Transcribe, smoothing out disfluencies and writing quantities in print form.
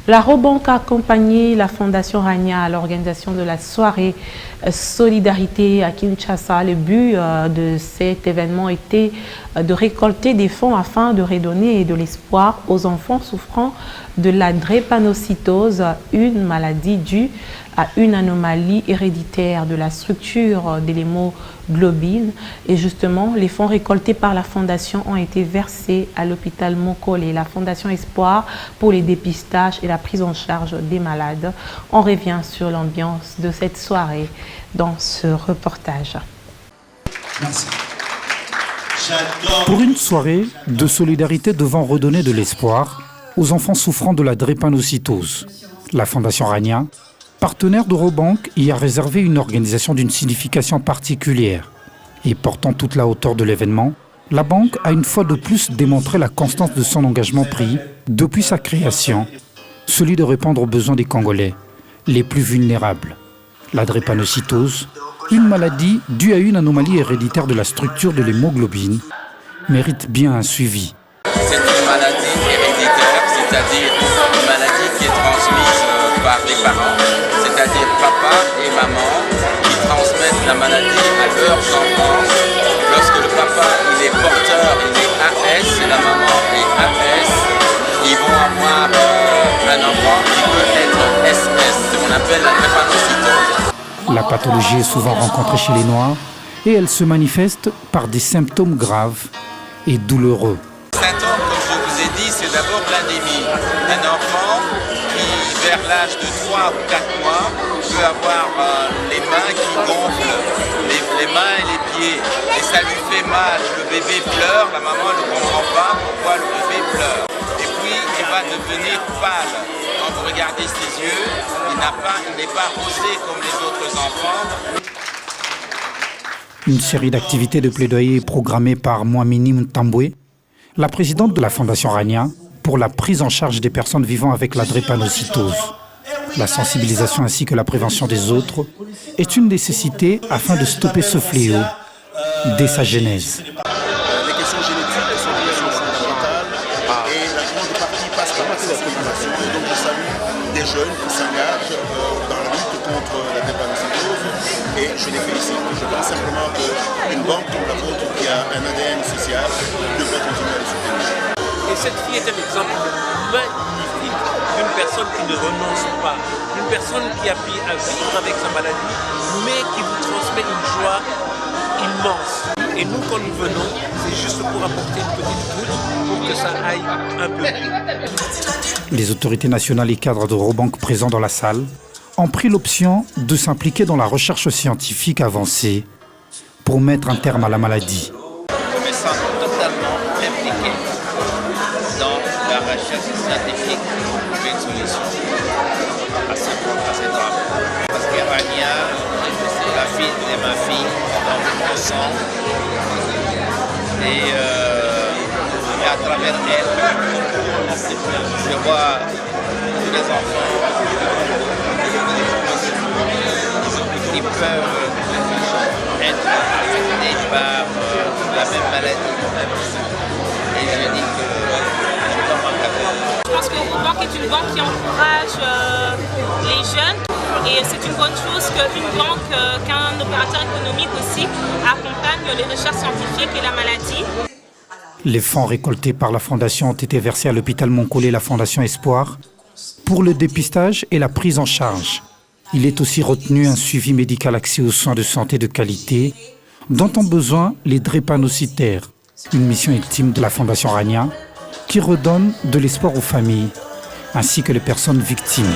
La Robank a accompagné la Fondation Rania à l'organisation de la soirée Solidarité à Kinshasa. Le but de cet événement était de récolter des fonds afin de redonner de l'espoir aux enfants souffrant de la drépanocytose, une maladie due à une anomalie héréditaire de la structure de l'hémoglobine. Et justement, les fonds récoltés par la Fondation ont été versés à l'hôpital Mokole et la Fondation Espoir pour les dépistages et la prise en charge des malades. On revient sur l'ambiance de cette soirée dans ce reportage. Merci. Pour une soirée de solidarité devant redonner de l'espoir aux enfants souffrant de la drépanocytose, la Fondation Rania, partenaire de Robank, y a réservé une organisation d'une signification particulière. Et portant toute la hauteur de l'événement, la banque a une fois de plus démontré la constance de son engagement pris depuis sa création, celui de répondre aux besoins des Congolais les plus vulnérables. La drépanocytose, une maladie due à une anomalie héréditaire de la structure de l'hémoglobine, mérite bien un suivi. C'est une maladie héréditaire, c'est-à-dire une maladie qui est transmise par les parents, c'est-à-dire papa et maman qui transmettent la maladie à leurs enfants. Lorsque le papa il est porteur, il est AS et la maman est AS, ils vont avoir un enfant qui peut être SS, c'est ce qu'on appelle la drépanocytose. La pathologie est souvent rencontrée chez les Noirs et elle se manifeste par des symptômes graves et douloureux. Les symptômes, comme je vous ai dit, c'est d'abord l'anémie. Un enfant qui, vers l'âge de 3 ou 4 mois, peut avoir les mains qui gonflent, les mains et les pieds. Et ça lui fait mal. Le bébé pleure, la maman ne comprend pas pourquoi le bébé pleure. Et puis, il va devenir pâle. Quand vous regardez ses yeux, il n'est pas rosé comme les autres enfants. Une série d'activités de plaidoyer est programmée par Mouamini Ntambwe, la présidente de la Fondation Rania, pour la prise en charge des personnes vivant avec la drépanocytose. La sensibilisation ainsi que la prévention des autres est une nécessité afin de stopper ce fléau dès sa genèse. Les questions génétiques sont des questions fondamentales et la grande partie passe par la sensibilisation. Et donc je salue des jeunes qui s'engagent dans la lutte contre la drépanocytose et je les félicite. Je pense simplement qu'une banque comme la vôtre qui a un ADN social devrait continuer à le soutenir. Et cette fille est un exemple magnifique d'une personne qui ne renonce pas, d'une personne qui a appris à vivre avec sa maladie, mais qui vous transmet une joie immense. Et nous, quand nous venons, c'est juste pour apporter une petite goutte pour que ça aille un peu plus. Les autorités nationales et cadres de Robank présents dans la salle ont pris l'option de s'impliquer dans la recherche scientifique avancée pour mettre un terme à la maladie. Je me sens totalement impliqué dans la recherche scientifique pour une solution à ce drame. Parce que Rania, la fille de ma fille, dans mon sang, et à travers elle, je vois tous les enfants qui peuvent être affectés par la même maladie. Et je dis que je dois m'encadrer. Je pense que Robank est une banque qui encourage les jeunes et c'est une bonne chose qu'une banque, qu'un opérateur économique aussi accompagne les recherches scientifiques et la maladie. Les fonds récoltés par la Fondation ont été versés à l'hôpital Mokole et la Fondation Espoir pour le dépistage et la prise en charge. Il est aussi retenu un suivi médical accès aux soins de santé de qualité dont ont besoin les drépanocytaires, une mission ultime de la Fondation Rania qui redonne de l'espoir aux familles ainsi que les personnes victimes.